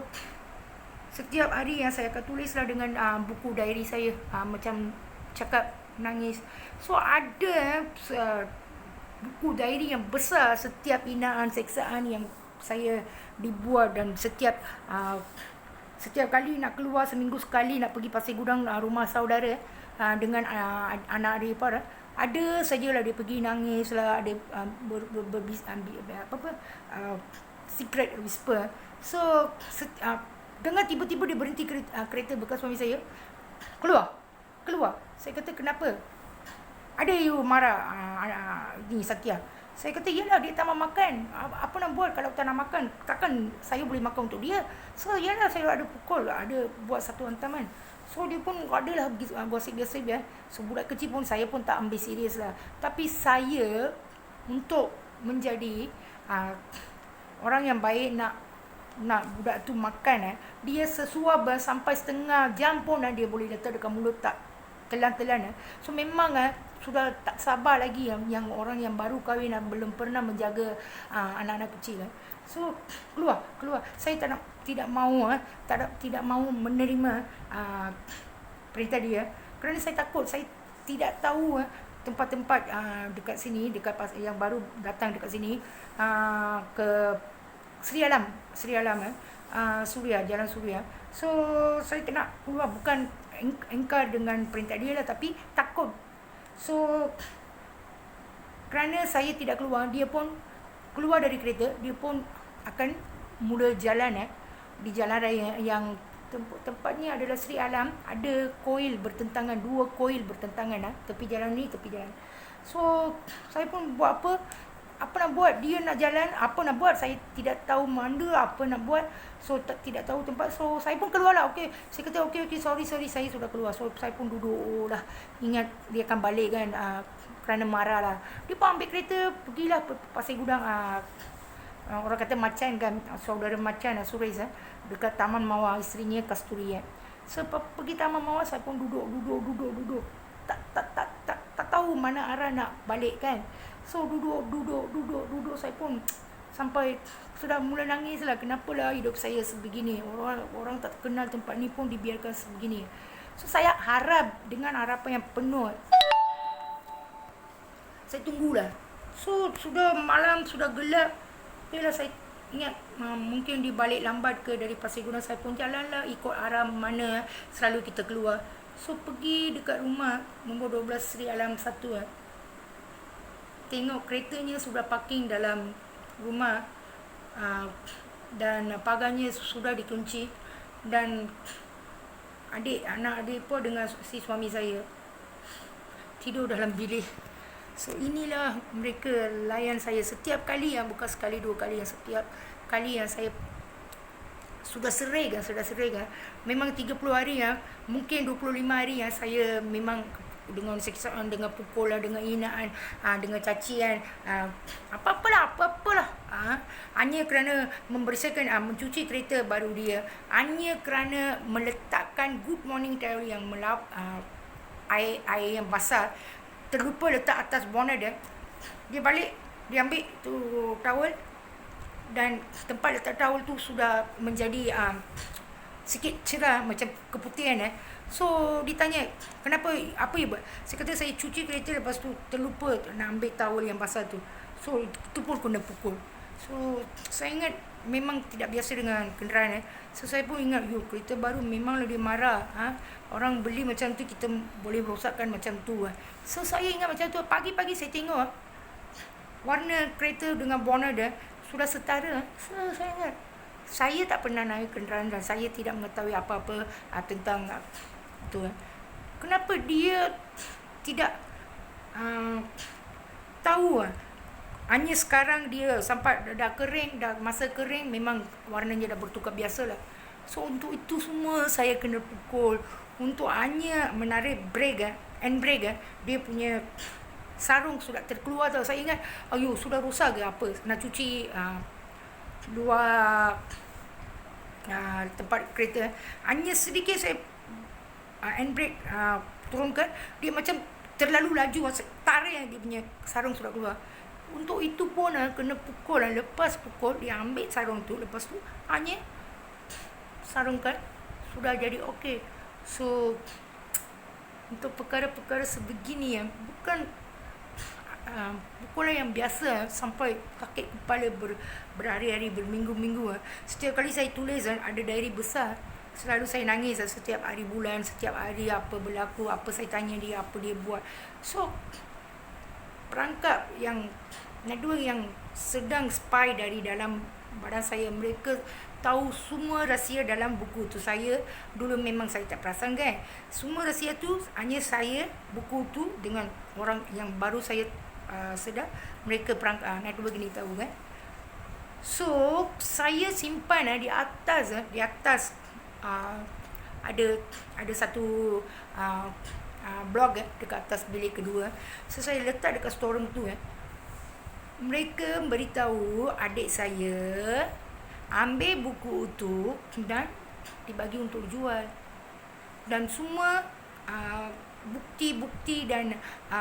setiap hari yang saya akan tulislah dengan buku diary saya, macam cakap nangis. So ada buku diary yang besar setiap hinaan, seksaan yang saya dibuat. Dan setiap kali nak keluar, seminggu sekali nak pergi Pasir Gudang, rumah saudara dengan anak adik ipar, ada sajalah dia pergi nangis lah, ada secret whisper. So dengar tiba-tiba dia berhenti kereta bekas suami saya, keluar. Saya kata, kenapa? Ada you marah ni Satya? Saya kata, yalah dia tak mau makan. Apa nak buat kalau tak nak makan? Takkan saya boleh makan untuk dia. So, yalah saya ada pukul, ada buat satu hantaman. So, dia pun adalah gosip-gosip ya. So, budak kecil pun saya pun tak ambil serius lah. Tapi saya untuk menjadi orang yang baik, nak budak tu makan, dia sesuap sampai setengah jam pun dia boleh letak dekat mulut tak telan-telan. So memang sudah tak sabar lagi yang orang yang baru kahwin belum pernah menjaga anak-anak kecil. So keluar. Saya tidak mahu menerima perintah dia kerana saya takut. Saya tidak tahu tempat-tempat dekat sini, dekat yang baru datang dekat sini, ke Sri Alam, Suria, Jalan Suria. So saya nak keluar, bukan engkar dengan perintah dia lah, tapi takut. So kerana saya tidak keluar, dia pun keluar dari kereta, dia pun akan mula jalan di jalan raya yang tempatnya adalah Sri Alam. Ada koil bertentangan, 2 koil bertentangan, tepi jalan ni, tepi jalan. So saya pun buat apa nak buat, dia nak jalan, apa nak buat, saya tidak tahu mana apa nak buat. So tidak tahu tempat. So saya pun keluar lah. Okey, saya kata okey, sorry, saya sudah keluar. So saya pun duduk lah, ingat dia akan balik kan, kerana marah lah. Dia pun ambil kereta, pergilah Pasir Gudang. Orang kata Macan kan, saudara Macan, Surais, dekat Taman Mawar, isterinya Kasturi. So pergi Taman Mawar, saya pun duduk. Tak tahu mana arah nak balik kan. So duduk, saya pun sampai sudah mula nangis lah. Kenapalah hidup saya sebegini, orang tak kenal tempat ni pun dibiarkan sebegini. So saya harap, dengan harapan yang penuh, saya tunggulah. So sudah malam, sudah gelap. Bila saya ingat mungkin dia balik lambat ke dari Pasir Gudang, saya pun jalanlah ikut arah mana selalu kita keluar. So pergi dekat rumah nombor 12 Sri Alam 1. Tengok keretanya sudah parking dalam rumah, dan pagarnya sudah dikunci, dan anak adik pun dengan si suami saya tidur dalam bilik. So inilah mereka layan saya setiap kali, bukan sekali 2 kali, setiap kali yang saya sudah serik. Memang 30 hari, mungkin 25 hari saya memang dengan seksaan, dengan pukul, dengan hinaan, dengan cacian, apa-apalah. Hanya kerana membersihkan, mencuci kereta baru dia, hanya kerana meletakkan good morning towel yang air yang basah, terlupa letak atas bonnet dia. Dia balik, dia ambil tu towel, dan tempat letak towel tu sudah menjadi sikit cerah, macam keputihan. So ditanya, kenapa, apa you buat? Saya kata saya cuci kereta, lepas tu terlupa nak ambil towel yang basah tu. So itu pun kena pukul. So saya ingat memang tidak biasa dengan kenderaan. So saya pun ingat, kereta baru memanglah dia marah. Orang beli macam tu, kita boleh rosakkan macam tu. So saya ingat macam tu. Pagi-pagi saya tengok warna kereta dengan bonnet dia sudah setara. So saya ingat, saya tak pernah naik kenderaan dan saya tidak mengetahui apa-apa tentang itu. Kenapa dia tidak tahu? Hanya sekarang dia sampai dah kering, dah masa kering, memang warnanya dah bertukar biasalah. So untuk itu semua saya kena pukul. Untuk hanya menarik brake, handbrake, dia punya sarung sudah terkeluar tau. Saya ingat, sudah rosak ke apa, nak cuci luar tempat kereta. Hanya sedikit saya handbrake turunkan, dia macam terlalu laju, tarik, dia punya sarung sudah keluar. Untuk itu pun kena pukul. Lepas pukul, dia ambil sarung tu, lepas tu hanya sarungkan, sudah jadi okey. So untuk perkara-perkara sebegini bukan pukulan yang biasa, sampai sakit kepala berhari-hari, berminggu-minggu. Setiap kali saya tulis ada diary besar, selalu saya nangis setiap hari bulan, setiap hari apa berlaku, apa saya tanya dia, apa dia buat. So perangkap yang network yang sedang spy dari dalam badan saya, mereka tahu semua rahsia dalam buku tu. Saya dulu memang saya tak perasan kan, semua rahsia tu hanya saya, buku tu dengan orang yang baru saya sedar mereka network ini tahu kan. So saya simpan di atas uh, ada satu blog dekat atas bilik kedua. So saya letak dekat storeroom tu mereka beritahu adik saya ambil buku itu dan dibagi untuk jual. Dan semua bukti-bukti dan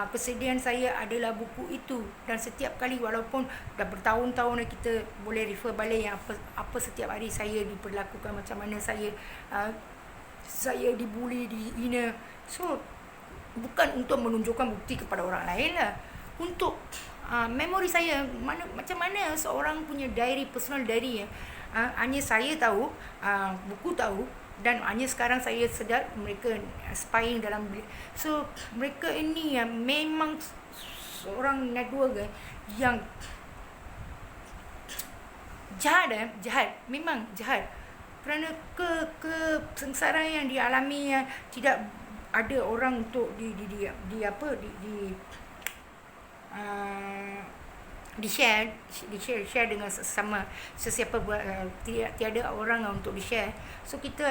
kesedihan saya adalah buku itu. Dan setiap kali walaupun dah bertahun-tahun kita boleh refer balik yang apa setiap hari saya diperlakukan, macam mana saya dibuli, dihina. So bukan untuk menunjukkan bukti kepada orang lain lah, untuk memori saya macam mana seorang punya diary, personal diary hanya saya tahu, buku tahu, dan hanya sekarang saya sedar mereka spying dalam bilik. So mereka ini memang seorang network yang jahat, memang jahat. Kerana kesengsaraan yang dialami tidak ada orang untuk di-share dengan sesiapa, tiada orang untuk di-share. So kita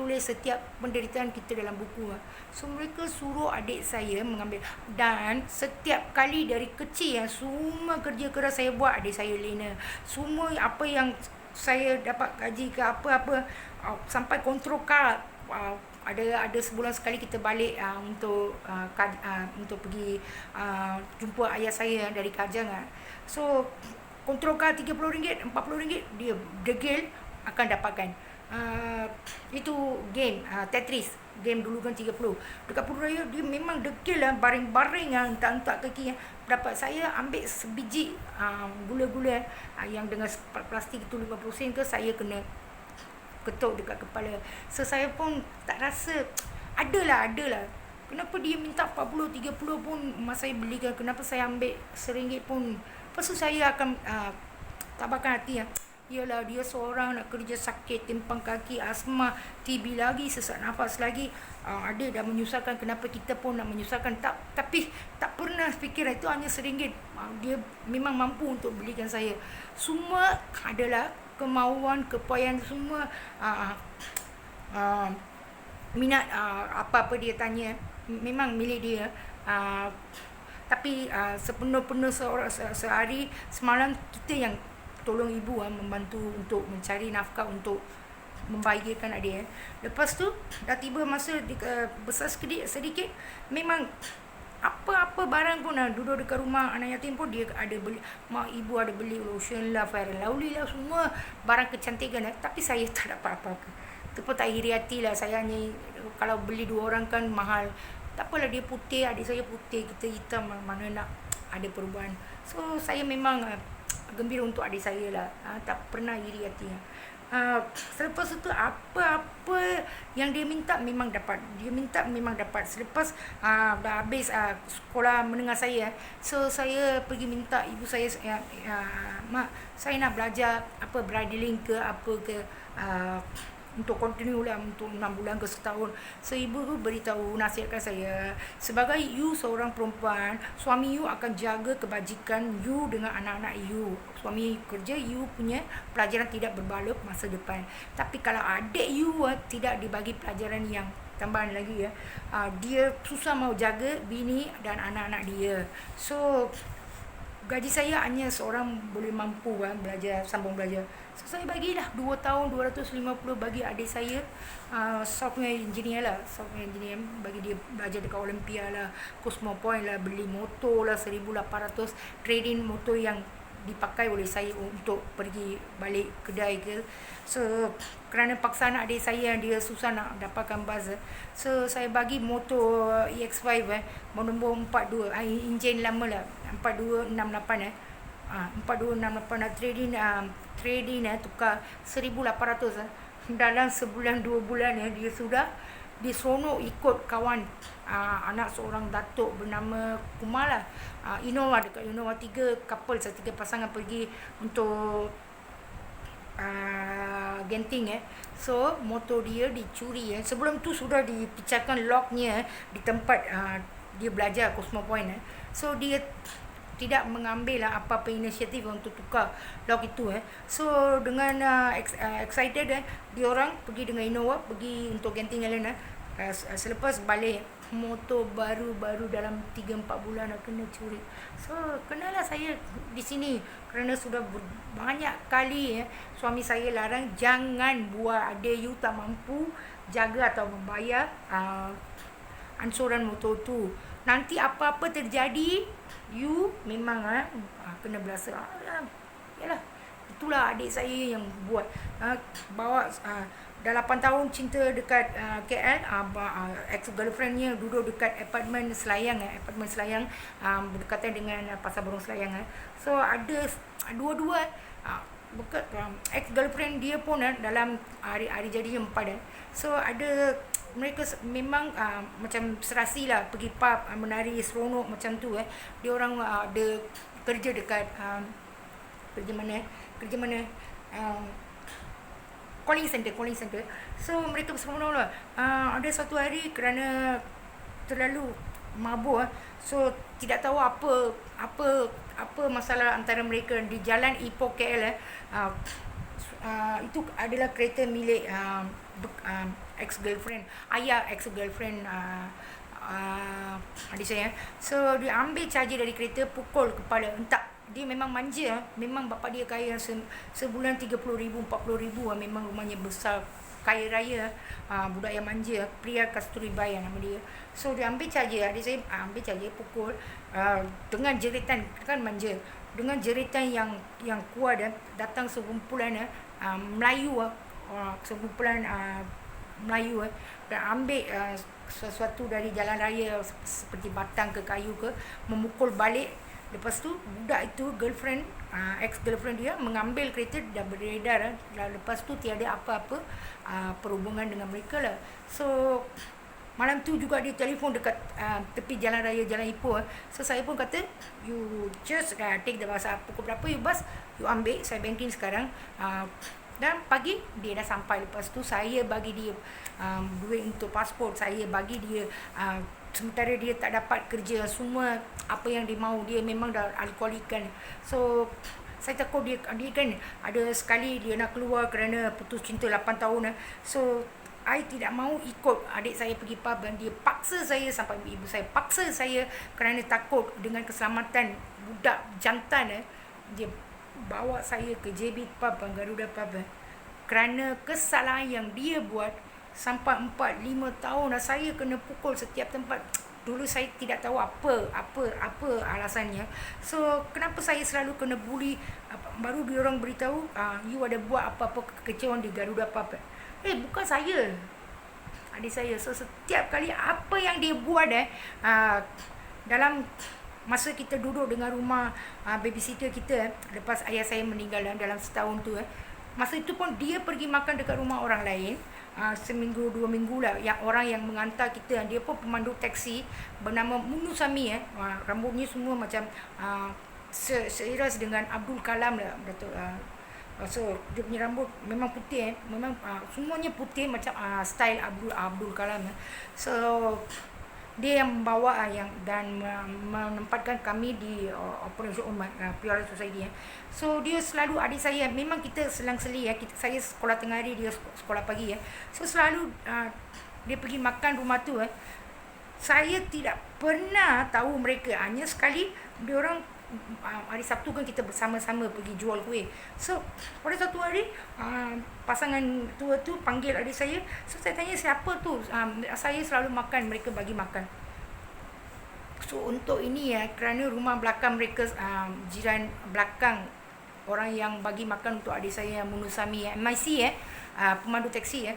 tulis setiap penderitaan kita dalam buku. So mereka suruh adik saya mengambil, dan setiap kali dari kecil semua kerja keras saya buat adik saya lena. Semua apa yang saya dapat gaji ke apa-apa, sampai kontrol kad, ada sebulan sekali kita balik untuk pergi jumpa ayah saya dari Kajang. So kontrol kad RM30, RM40 dia degil akan dapatkan. Itu game Tetris, game dulu kan 30. Dekat Putrajaya dia memang degil baring-baring hentak-hentak kaki. Dapat saya ambil sebiji gula-gula yang dengan plastik itu 50 sen ke, saya kena ketuk dekat kepala. So saya pun tak rasa, adalah kenapa dia minta 40 30 pun masa saya belikan, kenapa saya ambil RM1 pun. Lepas tu saya akan tabahkan hati Yalah, dia seorang nak kerja sakit, timpang kaki, asma, TB lagi, sesak nafas lagi. Ada dah menyusahkan, kenapa kita pun nak menyusahkan? Tapi tak pernah fikir itu hanya RM1. Dia memang mampu untuk belikan saya. Semua adalah kemauan, keupayaan semua. Minat apa-apa dia tanya memang milik dia. Tapi sepenuh-penuh sehari semalam kita yang tolong ibu membantu untuk mencari nafkah untuk membahagiakan adik. Lepas tu dah tiba masa besar sedikit memang apa-apa barang pun duduk dekat rumah anak yatim pun dia ada beli, mak ibu ada beli lotion lah, Fair and Lovely lah, semua barang kecantikan tapi saya tak dapat apa-apa. Itu pun tak iri hati lah, saya hanya kalau beli 2 orang kan mahal. Tak apalah, dia putih, adik saya putih, kita hitam, mana nak ada perubahan. So saya memang gembira untuk adik saya lah, tak pernah iri hati. Selepas itu apa-apa yang dia minta memang dapat. Selepas dah habis sekolah menengah saya, so saya pergi minta ibu saya, mak, saya nak belajar bridling ke apa ke, untuk continue lah untuk 6 bulan ke setahun. So ibu tu beritahu, nasihatkan saya, sebagai you seorang perempuan, suami you akan jaga kebajikan you dengan anak-anak you. Suami kerja, you punya pelajaran tidak berbaloi masa depan. Tapi kalau adik you tidak dibagi pelajaran yang tambahan lagi dia susah mau jaga bini dan anak-anak dia. So gaji saya hanya seorang boleh mampu sambung belajar. So saya bagilah 2 tahun 250 bagi adik saya, software engineer, bagi dia belajar dekat Olympia lah, Cosmo Point lah, beli motor lah 1,800, trading motor yang dipakai oleh saya untuk pergi balik kedai ke. So kerana paksaan adik saya dia susah nak dapatkan buzzer, so saya bagi motor EX5 nombor 42, enjin lama lah, 4268 4268 trading tukar 1,800 dalam sebulan 2 bulan dia sudah diseronok ikut kawan anak seorang datuk bernama Kumar lah, Innova, dekat Innova 3 couple, 3 pasangan pergi untuk Genting So motor dia dicuri sebelum tu sudah dipecahkan locknya di tempat dia belajar Cosmo Point So dia tidak mengambil apa-apa inisiatif untuk tukar lock itu. So dengan excited, diorang pergi dengan Innova, pergi untuk Genting Island. Selepas balik, motor baru dalam 3-4 bulan dah kena curi. So kenalah saya di sini kerana sudah banyak kali suami saya larang, jangan buat, ada you tak mampu jaga atau membayar ansuran motor tu, nanti apa-apa terjadi, you memang kena berasa. Yalah, itulah adik saya yang buat, bawa dah 8 tahun cinta dekat KL. Ex-girlfriendnya duduk dekat apartmen Selayang, berdekatan dengan Pasar Borong Selayang. So ada dua-dua ex-girlfriend dia pun dalam hari jadinya 4. So ada mereka memang macam serasi lah, pergi pub, menari seronok macam tu. Dia orang ada kerja dekat kerja mana calling center. So mereka seronok lah. Ada satu hari kerana terlalu mabuk, so tidak tahu apa masalah antara mereka di jalan Ipoh KL. Itu adalah kereta milik ex-girlfriend, ayah ex-girlfriend adik saya. So dia ambil charger dari kereta, pukul kepala. Entah, dia memang manja, memang bapa dia kaya, sebulan 30,000 40,000, memang rumahnya besar, kaya raya. Budak yang manja, Priya Kasturibai nama dia. So dia ambil charger, adik saya ambil charger, pukul dengan jeritan, kan manja, dengan jeritan yang kuat. Datang sekumpulan Melayu, sekumpulan Melayu, dan ambil sesuatu dari jalan raya seperti batang ke kayu ke, memukul balik. Lepas tu budak itu, girlfriend, ex-girlfriend dia, mengambil kereta, dah beredar. Lepas tu tiada apa-apa perhubungan dengan mereka lah. So malam tu juga dia telefon dekat tepi jalan raya, Jalan Ipoh. So saya pun kata, you just take the bus, pukul berapa you bus, you ambil, saya banking sekarang. Dan pagi dia dah sampai. Lepas tu saya bagi dia duit untuk pasport, saya bagi dia. Sementara dia tak dapat kerja, semua apa yang dia mahu, dia memang dah alkoholikan. So saya takut dia kan ada sekali dia nak keluar kerana putus cinta 8 tahun. So I tidak mahu ikut adik saya pergi pub, dan dia paksa saya, sampai ibu saya paksa saya kerana takut dengan keselamatan budak jantan. Dia bawa saya ke JB Pub, Garuda Pub, kerana kesalahan yang dia buat. Sampai 4-5 tahun dah saya kena pukul setiap tempat. Dulu saya tidak tahu apa alasannya. So kenapa saya selalu kena bully. Baru dia orang beritahu, you ada buat apa-apa kekecewaan di Garuda Pub. Bukan saya, adik saya. So setiap kali apa yang dia buat dalam masa kita duduk dengan rumah babysitter kita, lepas ayah saya meninggal dalam setahun tu, masa itu pun dia pergi makan dekat rumah orang lain. Seminggu 2 minggu lah, yang orang yang mengantar kita, dia pun pemandu taksi bernama Munusami. Rambutnya semua macam seiras dengan Abdul Kalam lah, Datuk. So dia punya rambut memang putih, memang semuanya putih macam style Abdul Kalam. So dia yang membawa dan menempatkan kami di Operation Piala Society. So dia selalu, adik saya, memang kita selang-seli saya sekolah tengah hari, dia sekolah pagi. So selalu dia pergi makan rumah tu. Saya tidak pernah tahu mereka. Hanya sekali dia orang hari Sabtu kan kita bersama-sama pergi jual kuih. So pada satu hari pasangan tua tu panggil adik saya. So saya tanya siapa tu. Saya selalu makan, mereka bagi makan. So untuk ini kerana rumah belakang mereka, jiran belakang orang yang bagi makan untuk adik saya Munusami, MIC, pemandu taksi.